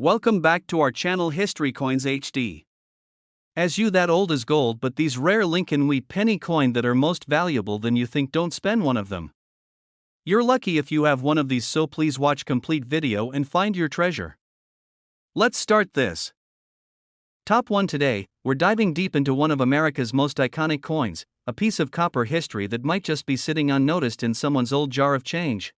Welcome back to our channel History Coins HD. As you that old is gold, but these rare Lincoln Wheat Penny coin that are most valuable than you think, don't spend one of them. You're lucky if you have one of these, so please watch complete video and find your treasure. Let's start this. Top 1 today, we're diving deep into one of America's most iconic coins, a piece of copper history that might just be sitting unnoticed in someone's old jar of change.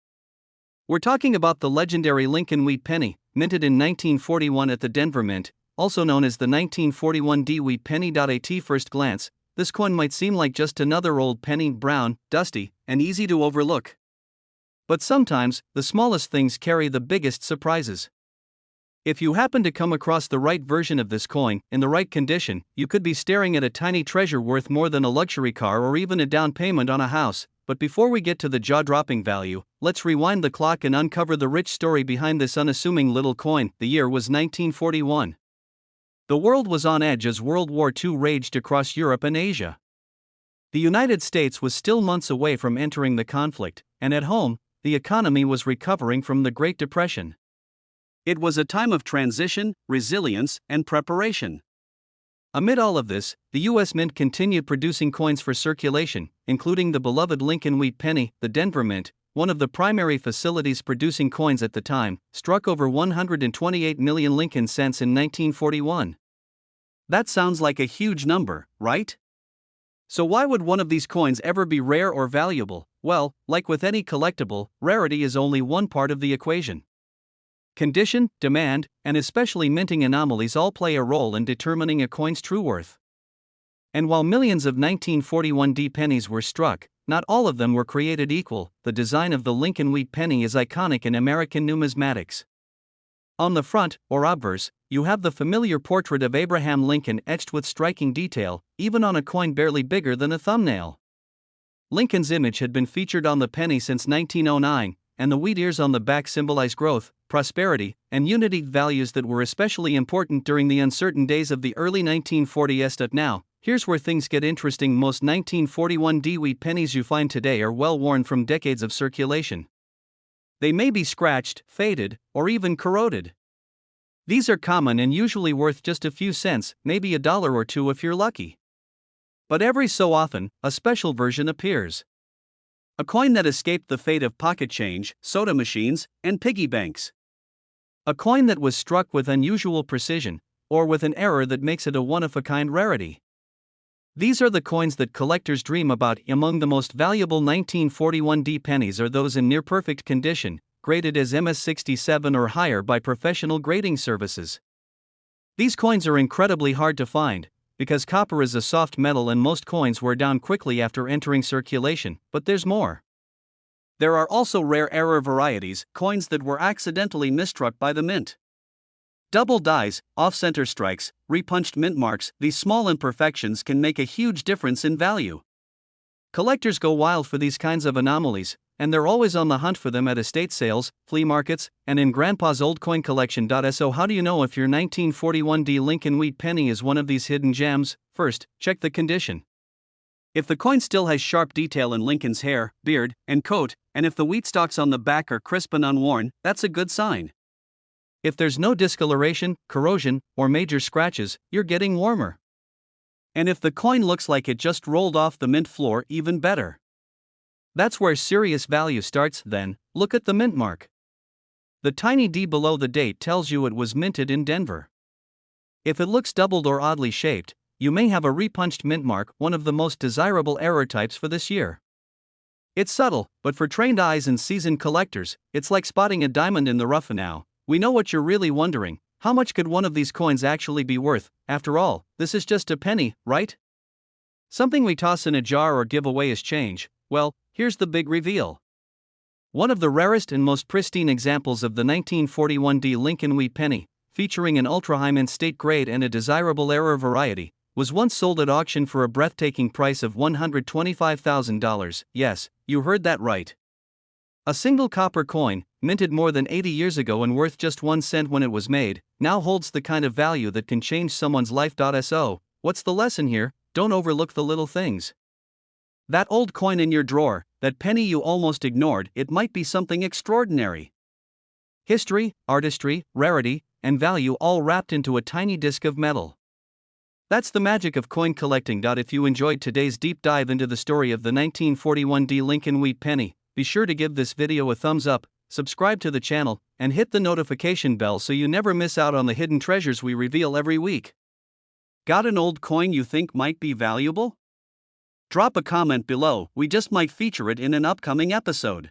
We're talking about the legendary Lincoln Wheat Penny, minted in 1941 at the Denver Mint, also known as the 1941 Wheat Penny. At first glance, this coin might seem like just another old penny, brown, dusty, and easy to overlook. But sometimes, the smallest things carry the biggest surprises. If you happen to come across the right version of this coin, in the right condition, you could be staring at a tiny treasure worth more than a luxury car or even a down payment on a house. But before we get to the jaw-dropping value, let's rewind the clock and uncover the rich story behind this unassuming little coin. The year was 1941. The world was on edge as World War II raged across Europe and Asia. The United States was still months away from entering the conflict, and at home, the economy was recovering from the Great Depression. It was a time of transition, resilience, and preparation. Amid all of this, the U.S. Mint continued producing coins for circulation, including the beloved Lincoln Wheat Penny. The Denver Mint, one of the primary facilities producing coins at the time, struck over 128 million Lincoln cents in 1941. That sounds like a huge number, right? So why would one of these coins ever be rare or valuable? Well, like with any collectible, rarity is only one part of the equation. Condition, demand, and especially minting anomalies all play a role in determining a coin's true worth. And while millions of 1941 pennies were struck, not all of them were created equal. The design of the Lincoln Wheat Penny is iconic in American numismatics. On the front, or obverse, you have the familiar portrait of Abraham Lincoln etched with striking detail, even on a coin barely bigger than a thumbnail. Lincoln's image had been featured on the penny since 1909, and the wheat ears on the back symbolize growth, prosperity, and unity, values that were especially important during the uncertain days of the early 1940s. Now, here's where things get interesting. Most 1941 wheat pennies you find today are well worn from decades of circulation. They may be scratched, faded, or even corroded. These are common and usually worth just a few cents, maybe $1 or $2 if you're lucky. But every so often, a special version appears. A coin that escaped the fate of pocket change, soda machines, and piggy banks. A coin that was struck with unusual precision, or with an error that makes it a one-of-a-kind rarity. These are the coins that collectors dream about. Among the most valuable 1941 pennies are those in near-perfect condition, graded as MS67 or higher by professional grading services. These coins are incredibly hard to find, because copper is a soft metal and most coins wear down quickly after entering circulation, but there's more. There are also rare error varieties, coins that were accidentally misstruck by the mint. Double dies, off-center strikes, repunched mint marks, these small imperfections can make a huge difference in value. Collectors go wild for these kinds of anomalies, and they're always on the hunt for them at estate sales, flea markets, and in Grandpa's old coin collection. So how do you know if your 1941 Lincoln Wheat Penny is one of these hidden gems? First, check the condition. If the coin still has sharp detail in Lincoln's hair, beard, and coat, and if the wheat stalks on the back are crisp and unworn, that's a good sign. If there's no discoloration, corrosion, or major scratches, you're getting warmer. And if the coin looks like it just rolled off the mint floor, even better. That's where serious value starts. Then, look at the mint mark. The tiny D below the date tells you it was minted in Denver. If it looks doubled or oddly shaped, you may have a repunched mint mark, one of the most desirable error types for this year. It's subtle, but for trained eyes and seasoned collectors, it's like spotting a diamond in the rough. Now, we know what you're really wondering: how much could one of these coins actually be worth? After all, this is just a penny, right? Something we toss in a jar or give away as change. Well, here's the big reveal. One of the rarest and most pristine examples of the 1941 Lincoln Wheat Penny, featuring an ultra-high mint state grade and a desirable error variety, was once sold at auction for a breathtaking price of $125,000. Yes, you heard that right. A single copper coin, minted more than 80 years ago and worth just 1 cent when it was made, now holds the kind of value that can change someone's life. So, what's the lesson here? Don't overlook the little things. That old coin in your drawer, that penny you almost ignored, it might be something extraordinary. History, artistry, rarity, and value all wrapped into a tiny disc of metal. That's the magic of coin collecting. If you enjoyed today's deep dive into the story of the 1941 Lincoln Wheat Penny, be sure to give this video a thumbs up, subscribe to the channel, and hit the notification bell so you never miss out on the hidden treasures we reveal every week. Got an old coin you think might be valuable? Drop a comment below, we just might feature it in an upcoming episode.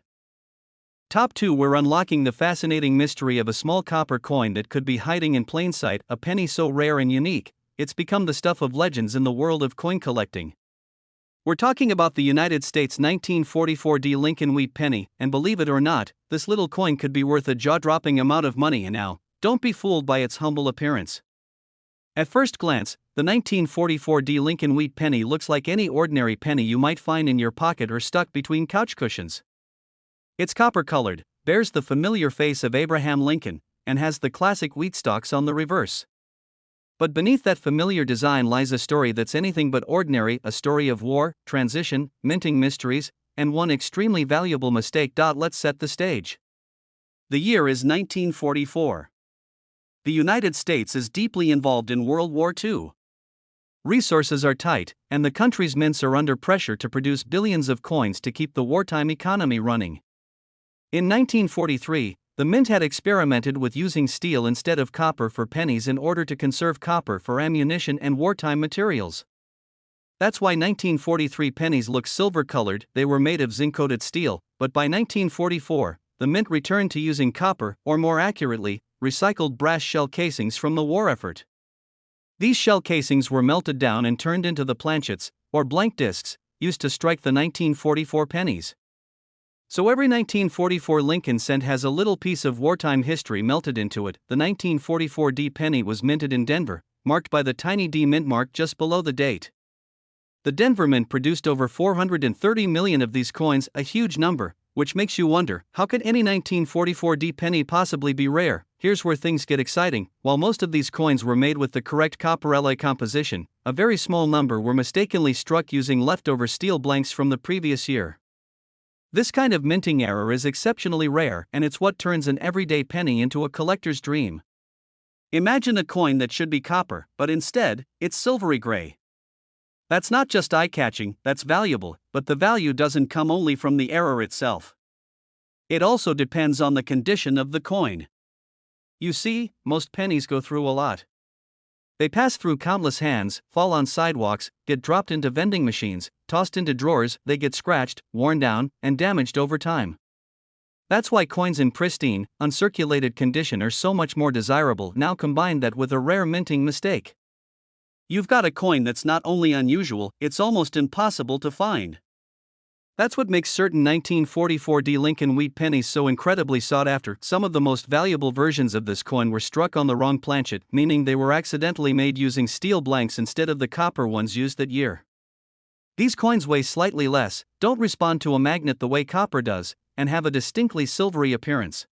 Top 2, we're unlocking the fascinating mystery of a small copper coin that could be hiding in plain sight, a penny so rare and unique, it's become the stuff of legends in the world of coin collecting. We're talking about the United States 1944 Lincoln Wheat Penny, and believe it or not, this little coin could be worth a jaw-dropping amount of money. And now, don't be fooled by its humble appearance. At first glance, the 1944 Lincoln Wheat Penny looks like any ordinary penny you might find in your pocket or stuck between couch cushions. It's copper-colored, bears the familiar face of Abraham Lincoln, and has the classic wheat stalks on the reverse. But beneath that familiar design lies a story that's anything but ordinary, a story of war, transition, minting mysteries, and one extremely valuable mistake. Let's set the stage. The year is 1944. The United States is deeply involved in World War II. Resources are tight, and the country's mints are under pressure to produce billions of coins to keep the wartime economy running. In 1943, the mint had experimented with using steel instead of copper for pennies in order to conserve copper for ammunition and wartime materials. That's why 1943 pennies look silver-colored. They were made of zinc-coated steel, but by 1944, the mint returned to using copper, or more accurately, recycled brass shell casings from the war effort. These shell casings were melted down and turned into the planchets, or blank discs, used to strike the 1944 pennies. So every 1944 Lincoln cent has a little piece of wartime history melted into it. The 1944 D penny was minted in Denver, marked by the tiny D mint mark just below the date. The Denver Mint produced over 430 million of these coins, a huge number, which makes you wonder, how could any 1944 D penny possibly be rare? Here's where things get exciting. While most of these coins were made with the correct copper alloy composition, a very small number were mistakenly struck using leftover steel blanks from the previous year. This kind of minting error is exceptionally rare, and it's what turns an everyday penny into a collector's dream. Imagine a coin that should be copper, but instead, it's silvery gray. That's not just eye-catching, that's valuable, but the value doesn't come only from the error itself. It also depends on the condition of the coin. You see, most pennies go through a lot. They pass through countless hands, fall on sidewalks, get dropped into vending machines, tossed into drawers, they get scratched, worn down, and damaged over time. That's why coins in pristine, uncirculated condition are so much more desirable. Now combine that with a rare minting mistake. You've got a coin that's not only unusual, it's almost impossible to find. That's what makes certain 1944 Lincoln Wheat pennies so incredibly sought after. Some of the most valuable versions of this coin were struck on the wrong planchet, meaning they were accidentally made using steel blanks instead of the copper ones used that year. These coins weigh slightly less, don't respond to a magnet the way copper does, and have a distinctly silvery appearance.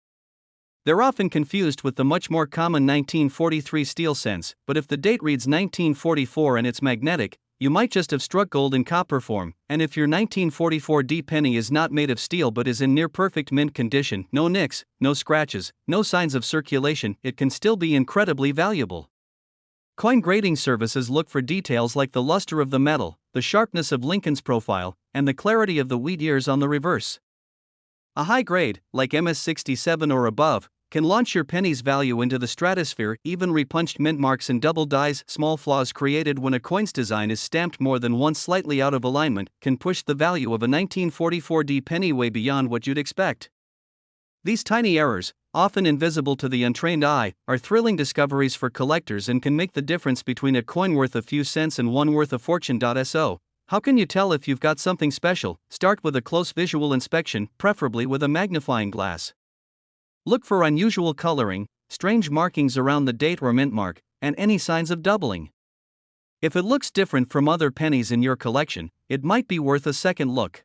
They're often confused with the much more common 1943 steel cents, but if the date reads 1944 and it's magnetic, you might just have struck gold in copper form. And if your 1944 D penny is not made of steel but is in near perfect mint condition, no nicks, no scratches, no signs of circulation, it can still be incredibly valuable. Coin grading services look for details like the luster of the metal, the sharpness of Lincoln's profile, and the clarity of the wheat ears on the reverse. A high grade, like MS67 or above, can launch your penny's value into the stratosphere. Even repunched mint marks and double dies, small flaws created when a coin's design is stamped more than once slightly out of alignment, can push the value of a 1944 D penny way beyond what you'd expect. These tiny errors, often invisible to the untrained eye, are thrilling discoveries for collectors and can make the difference between a coin worth a few cents and one worth a fortune. So, how can you tell if you've got something special? Start with a close visual inspection, preferably with a magnifying glass. Look for unusual coloring, strange markings around the date or mint mark, and any signs of doubling. If it looks different from other pennies in your collection, it might be worth a second look.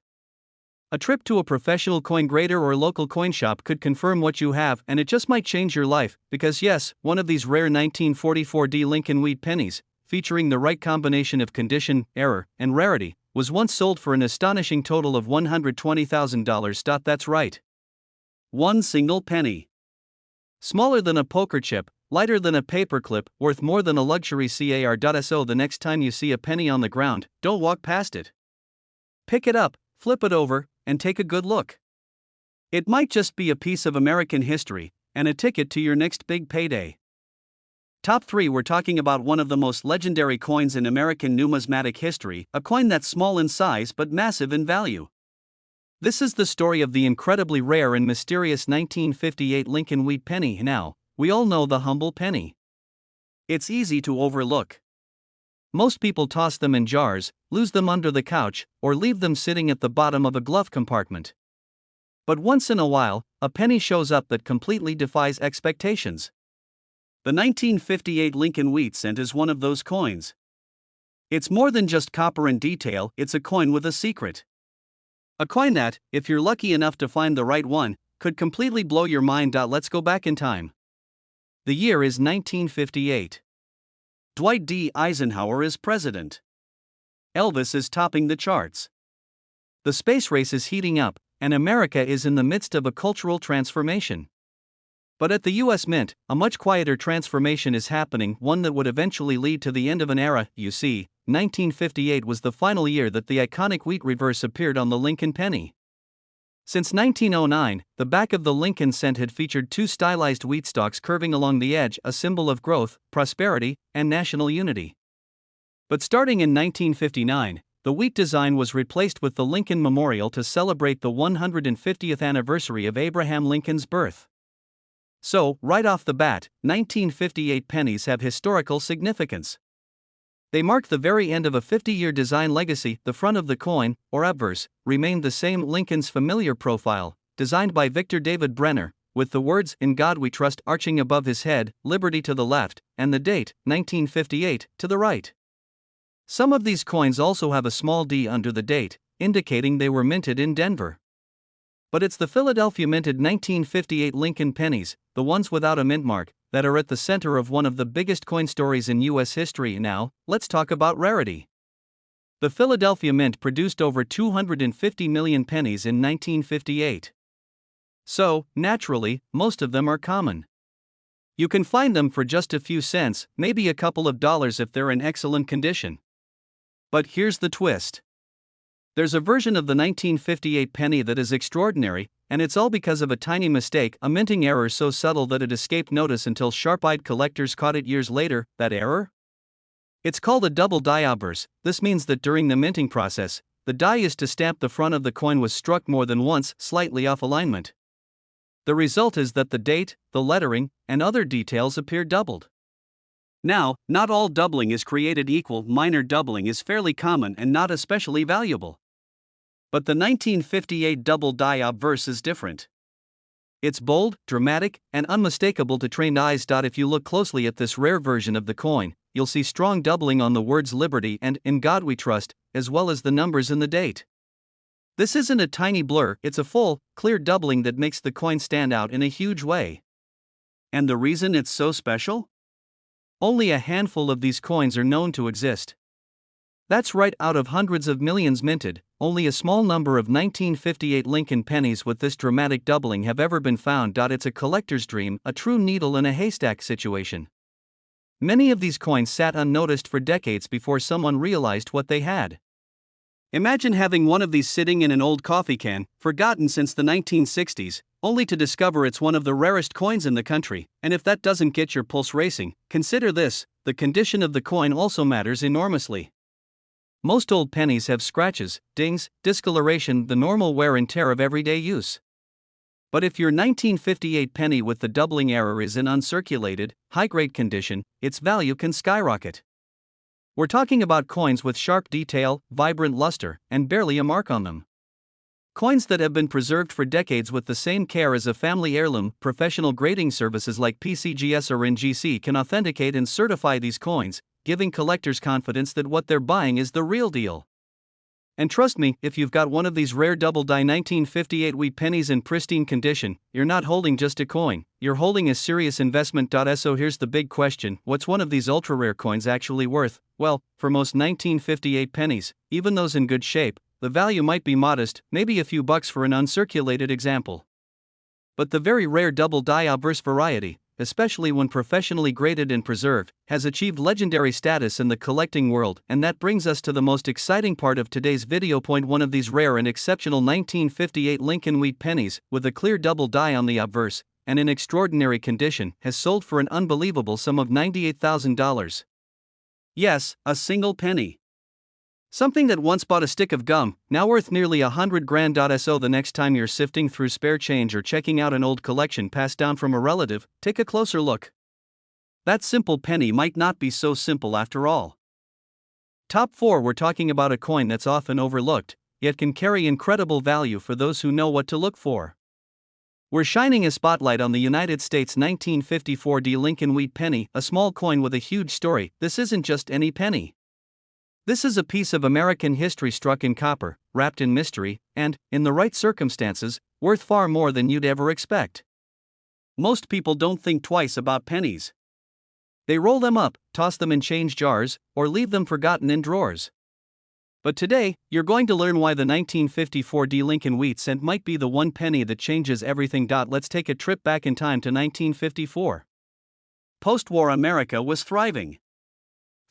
A trip to a professional coin grader or local coin shop could confirm what you have, and it just might change your life, because yes, one of these rare 1944 Lincoln Wheat pennies, featuring the right combination of condition, error, and rarity, was once sold for an astonishing total of $120,000. That's right. One single penny. Smaller than a poker chip, lighter than a paperclip, worth more than a luxury car. So the next time you see a penny on the ground, don't walk past it. Pick it up, flip it over, and take a good look. It might just be a piece of American history, and a ticket to your next big payday. Top 3. We're talking about one of the most legendary coins in American numismatic history, a coin that's small in size but massive in value. This is the story of the incredibly rare and mysterious 1958 Lincoln Wheat Penny. Now, we all know the humble penny. It's easy to overlook. Most people toss them in jars, lose them under the couch, or leave them sitting at the bottom of a glove compartment. But once in a while, a penny shows up that completely defies expectations. The 1958 Lincoln Wheat Cent is one of those coins. It's more than just copper and detail, it's a coin with a secret. A coin that, if you're lucky enough to find the right one, could completely blow your mind. Let's go back in time. The year is 1958. Dwight D. Eisenhower is president. Elvis is topping the charts. The space race is heating up, and America is in the midst of a cultural transformation. But at the U.S. Mint, a much quieter transformation is happening, one that would eventually lead to the end of an era. You see, 1958 was the final year that the iconic wheat reverse appeared on the Lincoln penny. Since 1909, the back of the Lincoln cent had featured 2 stylized wheat stalks curving along the edge, a symbol of growth, prosperity, and national unity. But starting in 1959, the wheat design was replaced with the Lincoln Memorial to celebrate the 150th anniversary of Abraham Lincoln's birth. So, right off the bat, 1958 pennies have historical significance. They mark the very end of a 50-year design legacy. The front of the coin, or obverse, remained the same. Lincoln's familiar profile, designed by Victor David Brenner, with the words "In God We Trust" arching above his head, liberty to the left, and the date, 1958, to the right. Some of these coins also have a small d under the date, indicating they were minted in Denver. But it's the Philadelphia minted 1958 Lincoln pennies, the ones without a mint mark, that are at the center of one of the biggest coin stories in U.S. history. Now, let's talk about rarity. The Philadelphia Mint produced over 250 million pennies in 1958. So, naturally, most of them are common. You can find them for just a few cents, maybe a couple of dollars if they're in excellent condition. But here's the twist. There's a version of the 1958 penny that is extraordinary, and it's all because of a tiny mistake, a minting error so subtle that it escaped notice until sharp-eyed collectors caught it years later. That error? It's called a double die obverse. This means that during the minting process, the die used to stamp the front of the coin was struck more than once, slightly off alignment. The result is that the date, the lettering, and other details appear doubled. Now, not all doubling is created equal. Minor doubling is fairly common and not especially valuable. But the 1958 double die obverse is different. It's bold, dramatic, and unmistakable to trained eyes. If you look closely at this rare version of the coin, you'll see strong doubling on the words liberty and "In God We Trust," as well as the numbers in the date. This isn't a tiny blur, it's a full, clear doubling that makes the coin stand out in a huge way. And the reason it's so special? Only a handful of these coins are known to exist. That's right, out of hundreds of millions minted, only a small number of 1958 Lincoln pennies with this dramatic doubling have ever been found. It's a collector's dream, a true needle in a haystack situation. Many of these coins sat unnoticed for decades before someone realized what they had. Imagine having one of these sitting in an old coffee can, forgotten since the 1960s, only to discover it's one of the rarest coins in the country. And if that doesn't get your pulse racing, consider this: the condition of the coin also matters enormously. Most old pennies have scratches, dings, discoloration, the normal wear and tear of everyday use. But if your 1958 penny with the doubling error is in uncirculated, high-grade condition, its value can skyrocket. We're talking about coins with sharp detail, vibrant luster, and barely a mark on them. Coins that have been preserved for decades with the same care as a family heirloom. Professional grading services like PCGS or NGC can authenticate and certify these coins, giving collectors confidence that what they're buying is the real deal. And trust me, if you've got one of these rare double die 1958 wheat pennies in pristine condition, you're not holding just a coin, you're holding a serious investment. So here's the big question: what's one of these ultra rare coins actually worth? Well, for most 1958 pennies, even those in good shape, the value might be modest, maybe a few bucks for an uncirculated example. But the very rare double die obverse variety, especially when professionally graded and preserved, has achieved legendary status in the collecting world, and that brings us to the most exciting part of today's video. One of these rare and exceptional 1958 Lincoln Wheat Pennies, with a clear double die on the obverse, and in extraordinary condition, has sold for an unbelievable sum of $98,000. Yes, a single penny. Something that once bought a stick of gum, now worth nearly $100,000. So the next time you're sifting through spare change or checking out an old collection passed down from a relative, take a closer look. That simple penny might not be so simple after all. Top 4, we're talking about a coin that's often overlooked, yet can carry incredible value for those who know what to look for. We're shining a spotlight on the United States 1954 Lincoln Wheat Penny, a small coin with a huge story. This isn't just any penny. This is a piece of American history struck in copper, wrapped in mystery, and, in the right circumstances, worth far more than you'd ever expect. Most people don't think twice about pennies. They roll them up, toss them in change jars, or leave them forgotten in drawers. But today, you're going to learn why the 1954 Lincoln Wheat cent might be the one penny that changes everything. Let's take a trip back in time to 1954. Post-war America was thriving.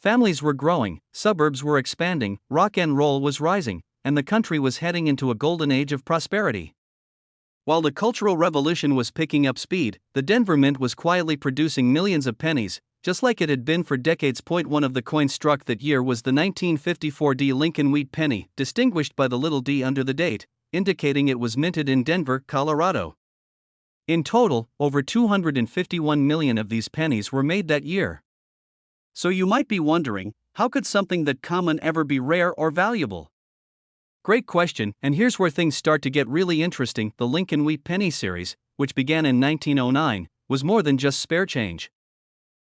Families were growing, suburbs were expanding, rock and roll was rising, and the country was heading into a golden age of prosperity. While the Cultural Revolution was picking up speed, the Denver Mint was quietly producing millions of pennies, just like it had been for decades. One of the coins struck that year was the 1954 Lincoln Wheat Penny, distinguished by the little d under the date, indicating it was minted in Denver, Colorado. In total, over 251 million of these pennies were made that year. So you might be wondering, how could something that common ever be rare or valuable? Great question, and here's where things start to get really interesting. The Lincoln Wheat Penny series, which began in 1909, was more than just spare change.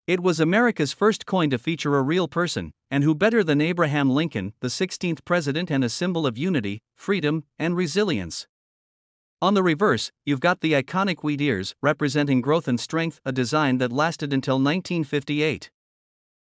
It was America's first coin to feature a real person, and who better than Abraham Lincoln, the 16th president and a symbol of unity, freedom, and resilience. On the reverse, you've got the iconic wheat ears, representing growth and strength, a design that lasted until 1958.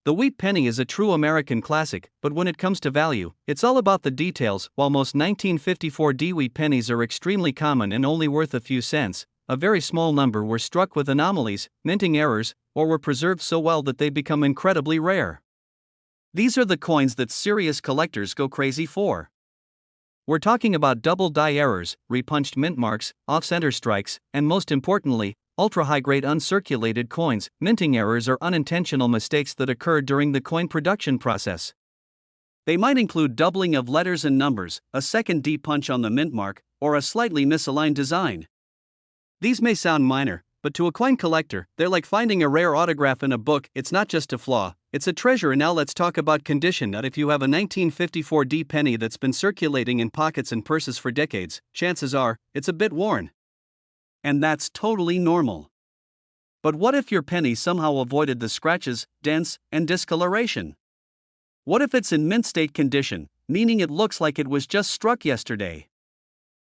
The Wheat Penny is a true American classic, but when it comes to value, it's all about the details. While most 1954 Wheat Pennies are extremely common and only worth a few cents, a very small number were struck with anomalies, minting errors, or were preserved so well that they become incredibly rare. These are the coins that serious collectors go crazy for. We're talking about double die errors, repunched mint marks, off-center strikes, and most importantly, ultra-high-grade uncirculated coins. Minting errors are unintentional mistakes that occur during the coin production process. They might include doubling of letters and numbers, a second D punch on the mint mark, or a slightly misaligned design. These may sound minor, but to a coin collector, they're like finding a rare autograph in a book. It's not just a flaw, it's a treasure. And now let's talk about condition. If you have a 1954 penny that's been circulating in pockets and purses for decades, chances are, it's a bit worn. And that's totally normal. But what if your penny somehow avoided the scratches, dents, and discoloration? What if it's in mint state condition, meaning it looks like it was just struck yesterday?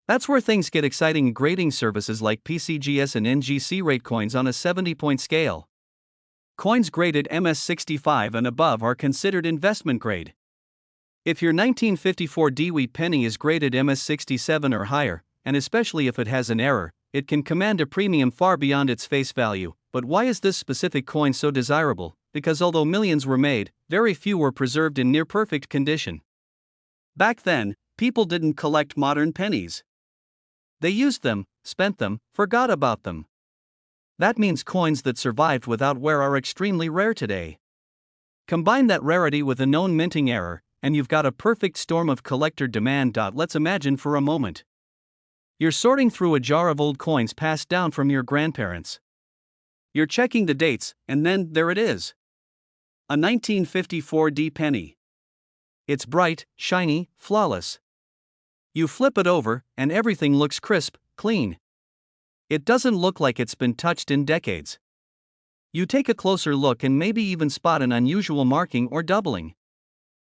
That's where things get exciting. Grading services like PCGS and NGC rate coins on a 70-point scale. Coins graded MS65 and above are considered investment grade. If your 1954 Wheat Penny is graded MS67 or higher, and especially if it has an error, it can command a premium far beyond its face value. But why is this specific coin so desirable? Because although millions were made, very few were preserved in near-perfect condition. Back then, people didn't collect modern pennies. They used them, spent them, forgot about them. That means coins that survived without wear are extremely rare today. Combine that rarity with a known minting error, and you've got a perfect storm of collector demand. Let's imagine for a moment. You're sorting through a jar of old coins passed down from your grandparents. You're checking the dates, and then there it is. A 1954 penny. It's bright, shiny, flawless. You flip it over, and everything looks crisp, clean. It doesn't look like it's been touched in decades. You take a closer look and maybe even spot an unusual marking or doubling.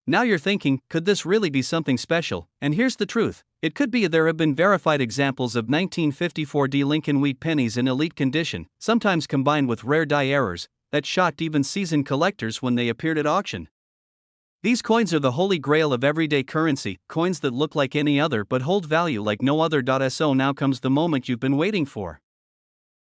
Now you're thinking, could this really be something special? And here's the truth. It could be. There have been verified examples of 1954 Lincoln Wheat Pennies in elite condition, sometimes combined with rare die errors, that shocked even seasoned collectors when they appeared at auction. These coins are the holy grail of everyday currency, coins that look like any other but hold value like no other. So now comes the moment you've been waiting for.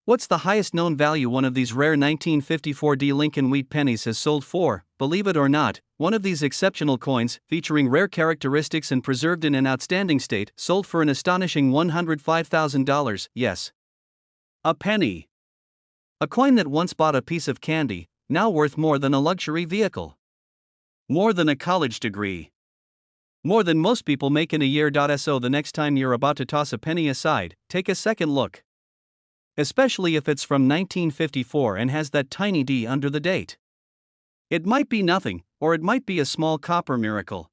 What's the highest known value one of these rare 1954 Lincoln Wheat Pennies has sold for? Believe it or not, one of these exceptional coins, featuring rare characteristics and preserved in an outstanding state, sold for an astonishing $105,000. Yes. A penny. A coin that once bought a piece of candy, now worth more than a luxury vehicle. More than a college degree. More than most people make in a year. So the next time you're about to toss a penny aside, take a second look. Especially if it's from 1954 and has that tiny D under the date. It might be nothing, or it might be a small copper miracle.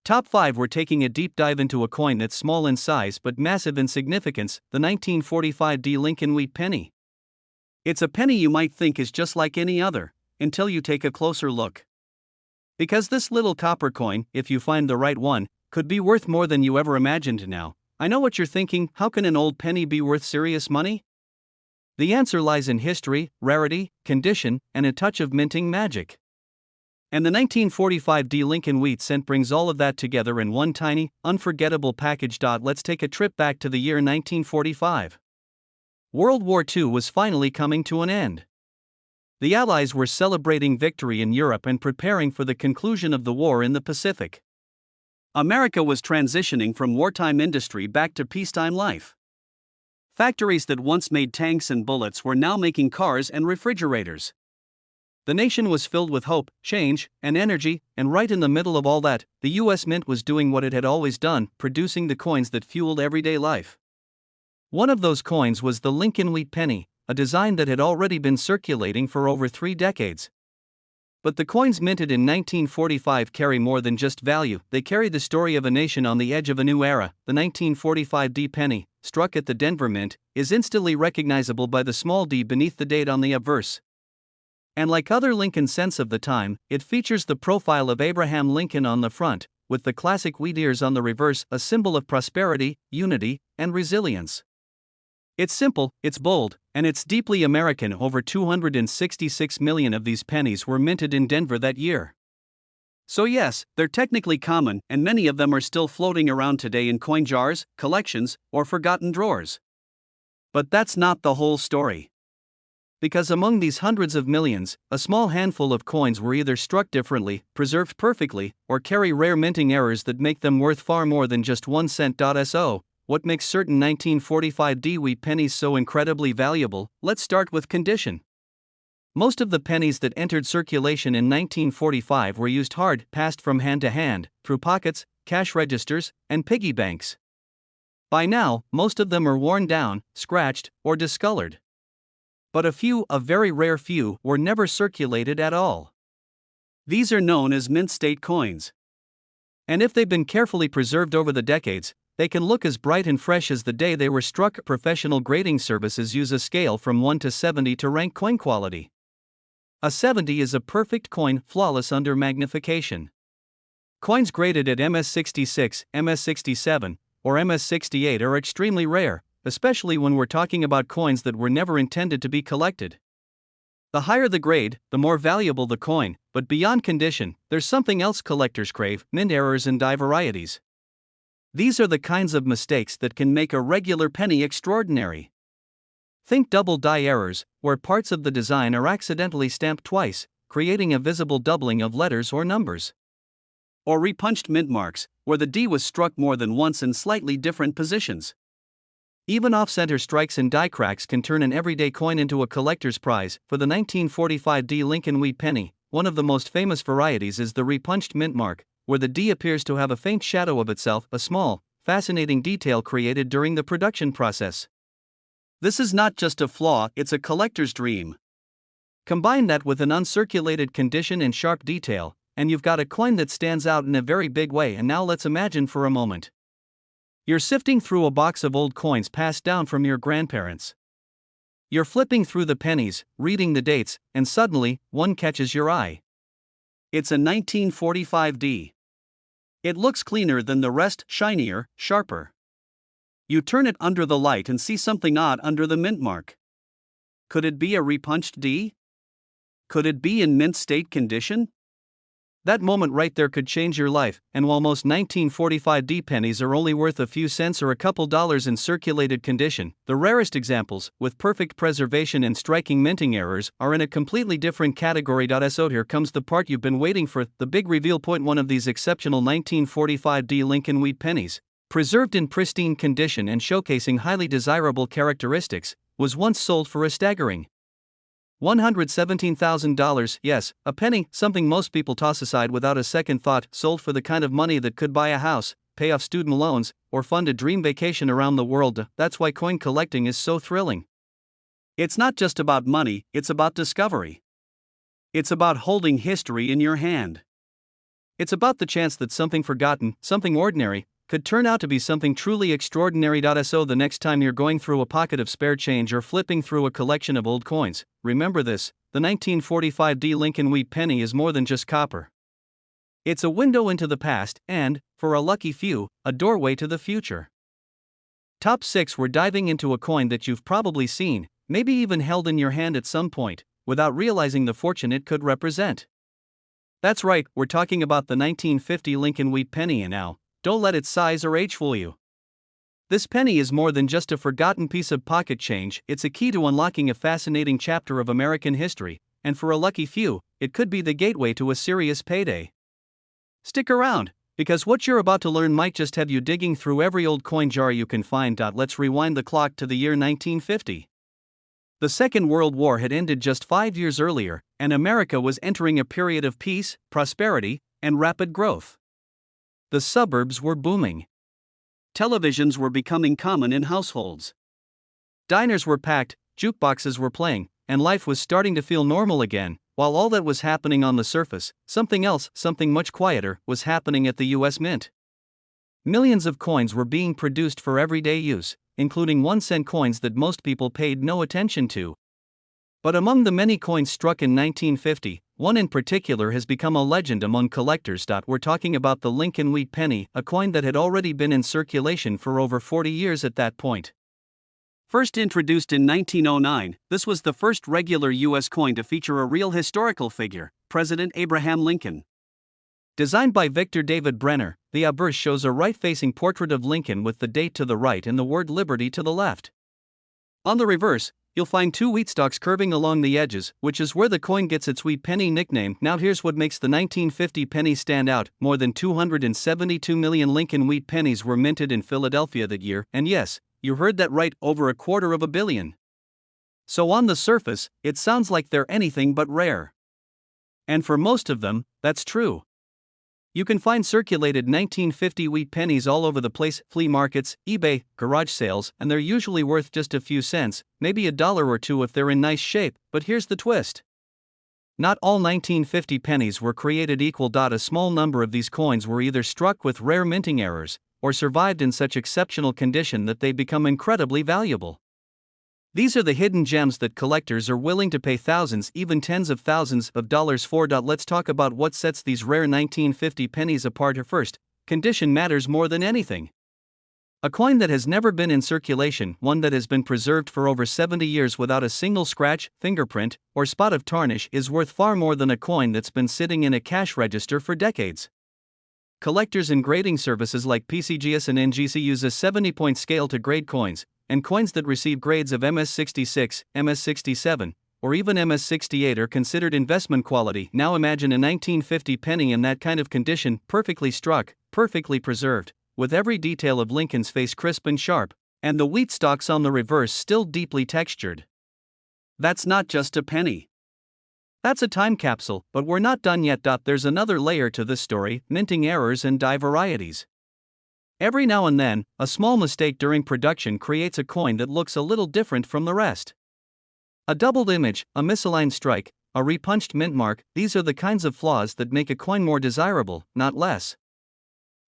Top 5. We're taking a deep dive into a coin that's small in size but massive in significance, the 1945 Lincoln Wheat Penny. It's a penny you might think is just like any other, until you take a closer look. Because this little copper coin, if you find the right one, could be worth more than you ever imagined. Now, I know what you're thinking: how can an old penny be worth serious money? The answer lies in history, rarity, condition, and a touch of minting magic. And the 1945 Lincoln Wheat cent brings all of that together in one tiny, unforgettable package. Let's take a trip back to the year 1945. World War II was finally coming to an end. The Allies were celebrating victory in Europe and preparing for the conclusion of the war in the Pacific. America was transitioning from wartime industry back to peacetime life. Factories that once made tanks and bullets were now making cars and refrigerators. The nation was filled with hope, change, and energy, and right in the middle of all that, the U.S. Mint was doing what it had always done, producing the coins that fueled everyday life. One of those coins was the Lincoln Wheat Penny, a design that had already been circulating for over 3 decades. But the coins minted in 1945 carry more than just value. They carry the story of a nation on the edge of a new era. The 1945 penny, struck at the Denver Mint, is instantly recognizable by the small d beneath the date on the obverse. And like other Lincoln cents of the time, it features the profile of Abraham Lincoln on the front, with the classic wheat ears on the reverse, a symbol of prosperity, unity, and resilience. It's simple, it's bold, and it's deeply American. Over 266 million of these pennies were minted in Denver that year. So yes, they're technically common, and many of them are still floating around today in coin jars, collections, or forgotten drawers. But that's not the whole story. Because among these hundreds of millions, a small handful of coins were either struck differently, preserved perfectly, or carry rare minting errors that make them worth far more than just 1 cent. So, what makes certain 1945 wheat pennies so incredibly valuable? Let's start with condition. Most of the pennies that entered circulation in 1945 were used hard, passed from hand to hand, through pockets, cash registers, and piggy banks. By now, most of them are worn down, scratched, or discolored. But a very rare few, were never circulated at all. These are known as mint state coins. And if they've been carefully preserved over the decades, they can look as bright and fresh as the day they were struck. Professional grading services use a scale from 1 to 70 to rank coin quality. A 70 is a perfect coin, flawless under magnification. Coins graded at MS66, MS67, or MS68 are extremely rare, especially when we're talking about coins that were never intended to be collected. The higher the grade, the more valuable the coin, but beyond condition, there's something else collectors crave: mint errors and die varieties. These are the kinds of mistakes that can make a regular penny extraordinary. Think double die errors, where parts of the design are accidentally stamped twice, creating a visible doubling of letters or numbers. Or repunched mint marks, where the D was struck more than once in slightly different positions. Even off-center strikes and die cracks can turn an everyday coin into a collector's prize. For the 1945 Lincoln Wheat Penny, one of the most famous varieties is the repunched mint mark, where the D appears to have a faint shadow of itself, a small, fascinating detail created during the production process. This is not just a flaw, it's a collector's dream. Combine that with an uncirculated condition and sharp detail, and you've got a coin that stands out in a very big way. And now let's imagine for a moment. You're sifting through a box of old coins passed down from your grandparents. You're flipping through the pennies, reading the dates, and suddenly, one catches your eye. It's a 1945 D. It looks cleaner than the rest, shinier, sharper. You turn it under the light and see something odd under the mint mark. Could it be a repunched D? Could it be in mint state condition? That moment right there could change your life, and while most 1945 D pennies are only worth a few cents or a couple dollars in circulated condition, the rarest examples, with perfect preservation and striking minting errors, are in a completely different category. So here comes the part you've been waiting for, the big reveal point. One of these exceptional 1945 D Lincoln Wheat Pennies, preserved in pristine condition and showcasing highly desirable characteristics, was once sold for a staggering $117,000, yes, a penny, something most people toss aside without a second thought, sold for the kind of money that could buy a house, pay off student loans, or fund a dream vacation around the world. That's why coin collecting is so thrilling. It's not just about money, it's about discovery. It's about holding history in your hand. It's about the chance that something forgotten, something ordinary, could turn out to be something truly extraordinary. So the next time you're going through a pocket of spare change or flipping through a collection of old coins, remember this: the 1945 D Lincoln Wheat Penny is more than just copper. It's a window into the past and, for a lucky few, a doorway to the future. Top 6. We're diving into a coin that you've probably seen, maybe even held in your hand at some point, without realizing the fortune it could represent. That's right, we're talking about the 1950 Lincoln Wheat Penny, and now, don't let its size or age fool you. This penny is more than just a forgotten piece of pocket change, it's a key to unlocking a fascinating chapter of American history, and for a lucky few, it could be the gateway to a serious payday. Stick around, because what you're about to learn might just have you digging through every old coin jar you can find. Let's rewind the clock to the year 1950. The Second World War had ended just 5 years earlier, and America was entering a period of peace, prosperity, and rapid growth. The suburbs were booming. Televisions were becoming common in households. Diners were packed, jukeboxes were playing, and life was starting to feel normal again. While all that was happening on the surface, something else, something much quieter, was happening at the U.S. Mint. Millions of coins were being produced for everyday use, including 1-cent coins that most people paid no attention to. But among the many coins struck in 1950, one in particular has become a legend among collectors. We're talking about the Lincoln Wheat Penny, a coin that had already been in circulation for over 40 years at that point. First introduced in 1909, this was the first regular U.S. coin to feature a real historical figure, President Abraham Lincoln. Designed by Victor David Brenner, the obverse shows a right-facing portrait of Lincoln with the date to the right and the word Liberty to the left. On the reverse, you'll find 2 wheat stalks curving along the edges, which is where the coin gets its Wheat Penny nickname. Now here's what makes the 1950 penny stand out: more than 272 million Lincoln Wheat Pennies were minted in Philadelphia that year, and yes, you heard that right, over 250 million. So on the surface, it sounds like they're anything but rare. And for most of them, that's true. You can find circulated 1950 wheat pennies all over the place: flea markets, eBay, garage sales, and they're usually worth just a few cents, maybe $1 or $2 if they're in nice shape. But here's the twist: not all 1950 pennies were created equal. A small number of these coins were either struck with rare minting errors, or survived in such exceptional condition that they become incredibly valuable. These are the hidden gems that collectors are willing to pay thousands, even tens of thousands of dollars for. Let's talk about what sets these rare 1950 pennies apart. First, condition matters more than anything. A coin that has never been in circulation, one that has been preserved for over 70 years without a single scratch, fingerprint, or spot of tarnish, is worth far more than a coin that's been sitting in a cash register for decades. Collectors and grading services like PCGS and NGC use a 70-point scale to grade coins, and coins that receive grades of MS66, MS67, or even MS68 are considered investment quality. Now imagine a 1950 penny in that kind of condition, perfectly struck, perfectly preserved, with every detail of Lincoln's face crisp and sharp, and the wheat stalks on the reverse still deeply textured. That's not just a penny. That's a time capsule, but we're not done yet. There's another layer to this story: minting errors and die varieties. Every now and then, a small mistake during production creates a coin that looks a little different from the rest. A doubled image, a misaligned strike, a repunched mint mark, these are the kinds of flaws that make a coin more desirable, not less.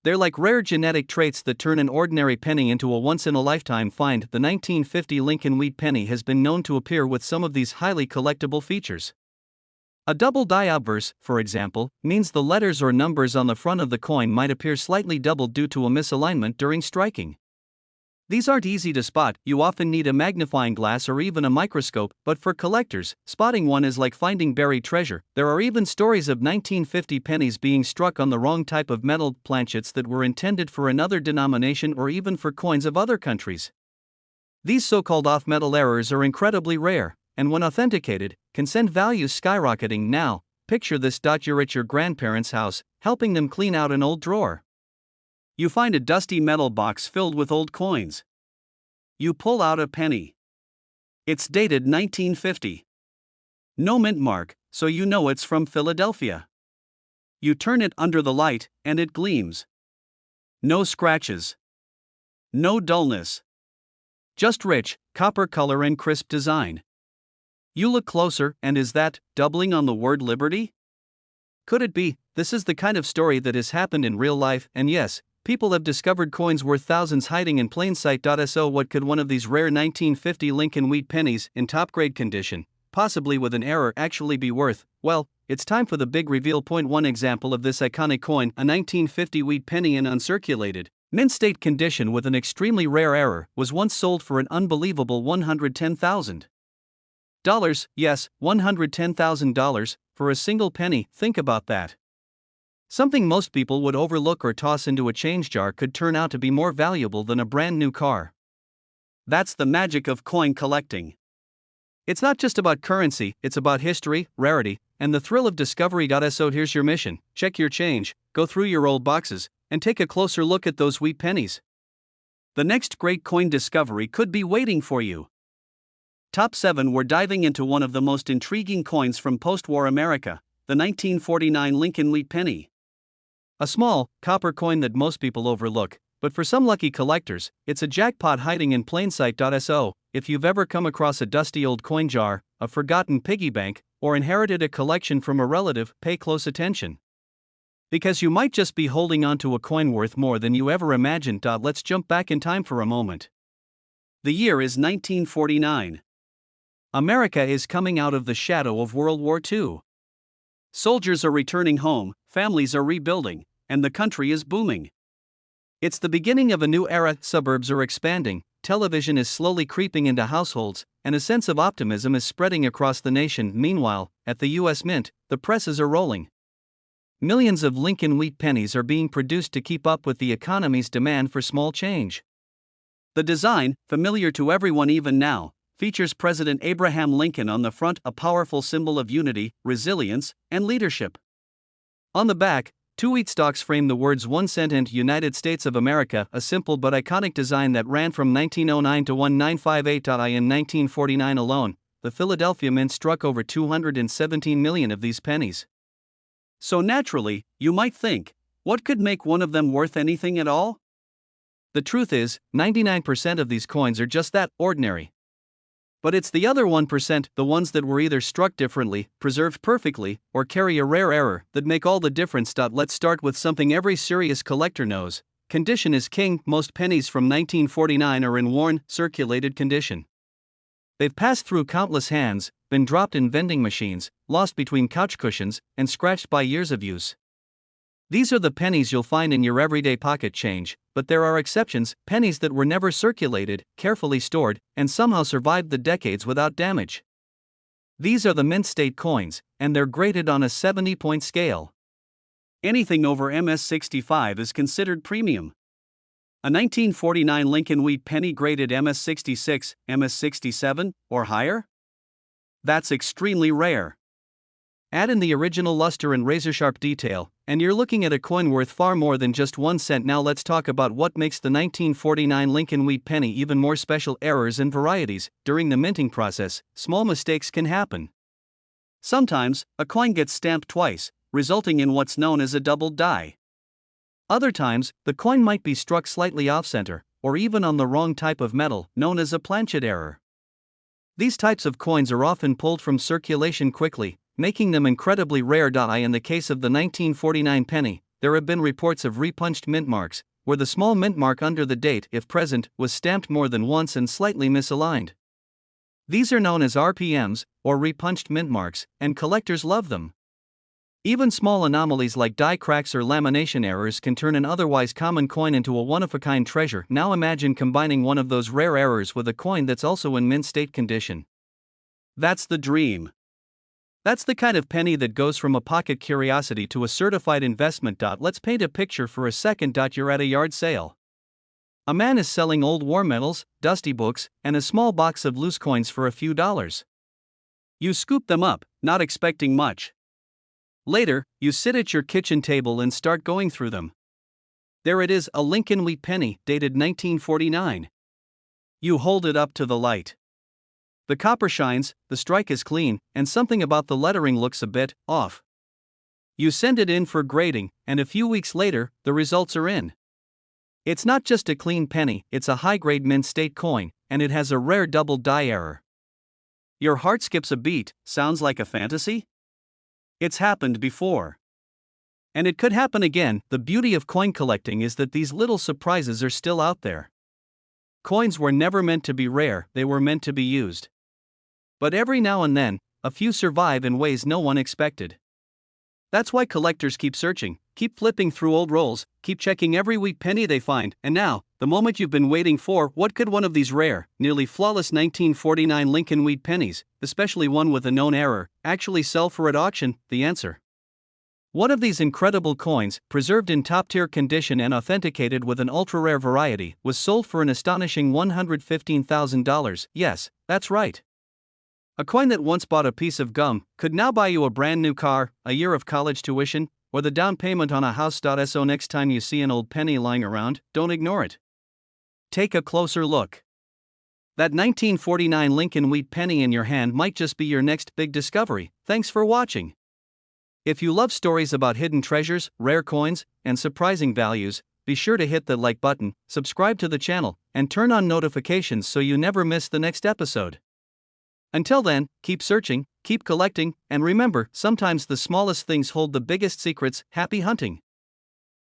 They're like rare genetic traits that turn an ordinary penny into a once-in-a-lifetime find. The 1950 Lincoln Wheat Penny has been known to appear with some of these highly collectible features. A double die obverse, for example, means the letters or numbers on the front of the coin might appear slightly doubled due to a misalignment during striking. These aren't easy to spot, you often need a magnifying glass or even a microscope, but for collectors, spotting one is like finding buried treasure. There are even stories of 1950 pennies being struck on the wrong type of metal planchets that were intended for another denomination or even for coins of other countries. These so-called off-metal errors are incredibly rare, and when authenticated, can send values skyrocketing. Now, picture this: you're at your grandparents' house, helping them clean out an old drawer. You find a dusty metal box filled with old coins. You pull out a penny. It's dated 1950. No mint mark, so you know it's from Philadelphia. You turn it under the light, and it gleams. No scratches. No dullness. Just rich, copper color and crisp design. You look closer, and is that doubling on the word liberty? Could it be? This is the kind of story that has happened in real life, and yes, people have discovered coins worth thousands hiding in plain sight. So what could one of these rare 1950 Lincoln Wheat pennies, in top-grade condition, possibly with an error, actually be worth? Well, it's time for the big reveal. Point 1 example of this iconic coin, a 1950 Wheat penny in uncirculated, mint-state condition with an extremely rare error, was once sold for an unbelievable $110,000. Yes, $110,000, for a single penny. Think about that. Something most people would overlook or toss into a change jar could turn out to be more valuable than a brand new car. That's the magic of coin collecting. It's not just about currency, it's about history, rarity, and the thrill of discovery. So here's your mission: check your change, go through your old boxes, and take a closer look at those wheat pennies. The next great coin discovery could be waiting for you. Top 7. We're diving into one of the most intriguing coins from post-war America, the 1949 Lincoln Wheat Penny. A small, copper coin that most people overlook, but for some lucky collectors, it's a jackpot hiding in plain sight. So, if you've ever come across a dusty old coin jar, a forgotten piggy bank, or inherited a collection from a relative, pay close attention. Because you might just be holding onto a coin worth more than you ever imagined. Let's jump back in time for a moment. The year is 1949. America is coming out of the shadow of World War II. Soldiers are returning home, families are rebuilding, and the country is booming. It's the beginning of a new era. Suburbs are expanding, television is slowly creeping into households, and a sense of optimism is spreading across the nation. Meanwhile, at the U.S. Mint, the presses are rolling. Millions of Lincoln Wheat pennies are being produced to keep up with the economy's demand for small change. The design, familiar to everyone even now, features President Abraham Lincoln on the front, a powerful symbol of unity, resilience, and leadership. On the back, 2 wheat stalks frame the words 1 cent and United States of America, a simple but iconic design that ran from 1909 to 1958. In 1949 alone, the Philadelphia Mint struck over 217 million of these pennies. So naturally, you might think, what could make one of them worth anything at all? The truth is, 99% of these coins are just that, ordinary. But it's the other 1%, the ones that were either struck differently, preserved perfectly, or carry a rare error, that make all the difference. Let's start with something every serious collector knows: condition is king. Most pennies from 1949 are in worn, circulated condition. They've passed through countless hands, been dropped in vending machines, lost between couch cushions, and scratched by years of use. These are the pennies you'll find in your everyday pocket change, but there are exceptions: pennies that were never circulated, carefully stored, and somehow survived the decades without damage. These are the mint state coins, and they're graded on a 70-point scale. Anything over MS65 is considered premium. A 1949 Lincoln Wheat penny graded MS66, MS67, or higher? That's extremely rare. Add in the original luster and razor-sharp detail, and you're looking at a coin worth far more than just 1 cent. Now let's talk about what makes the 1949 Lincoln Wheat penny even more special: errors and varieties. During the minting process, small mistakes can happen. Sometimes, a coin gets stamped twice, resulting in what's known as a doubled die. Other times, the coin might be struck slightly off-center, or even on the wrong type of metal, known as a planchet error. These types of coins are often pulled from circulation quickly, making them incredibly rare. In the case of the 1949 penny, there have been reports of repunched mint marks, where the small mint mark under the date, if present, was stamped more than once and slightly misaligned. These are known as RPMs, or repunched mint marks, and collectors love them. Even small anomalies like die cracks or lamination errors can turn an otherwise common coin into a one-of-a-kind treasure. Now imagine combining one of those rare errors with a coin that's also in mint state condition. That's the dream. That's the kind of penny that goes from a pocket curiosity to a certified investment. Let's paint a picture for a second. You're at a yard sale. A man is selling old war medals, dusty books, and a small box of loose coins for a few dollars. You scoop them up, not expecting much. Later, you sit at your kitchen table and start going through them. There it is, a Lincoln Wheat Penny, dated 1949. You hold it up to the light. The copper shines, the strike is clean, and something about the lettering looks a bit off. You send it in for grading, and a few weeks later, the results are in. It's not just a clean penny, it's a high-grade mint state coin, and it has a rare double die error. Your heart skips a beat. Sounds like a fantasy? It's happened before. And it could happen again. The beauty of coin collecting is that these little surprises are still out there. Coins were never meant to be rare, they were meant to be used. But every now and then, a few survive in ways no one expected. That's why collectors keep searching, keep flipping through old rolls, keep checking every wheat penny they find. And now, the moment you've been waiting for. What could one of these rare, nearly flawless 1949 Lincoln Wheat Pennies, especially one with a known error, actually sell for at auction? The answer. One of these incredible coins, preserved in top-tier condition and authenticated with an ultra-rare variety, was sold for an astonishing $115,000. Yes, that's right. A coin that once bought a piece of gum could now buy you a brand new car, a year of college tuition, or the down payment on a house. So next time you see an old penny lying around, don't ignore it. Take a closer look. That 1949 Lincoln Wheat Penny in your hand might just be your next big discovery. Thanks for watching. If you love stories about hidden treasures, rare coins, and surprising values, be sure to hit the like button, subscribe to the channel, and turn on notifications so you never miss the next episode. Until then, keep searching, keep collecting, and remember, sometimes the smallest things hold the biggest secrets. Happy hunting!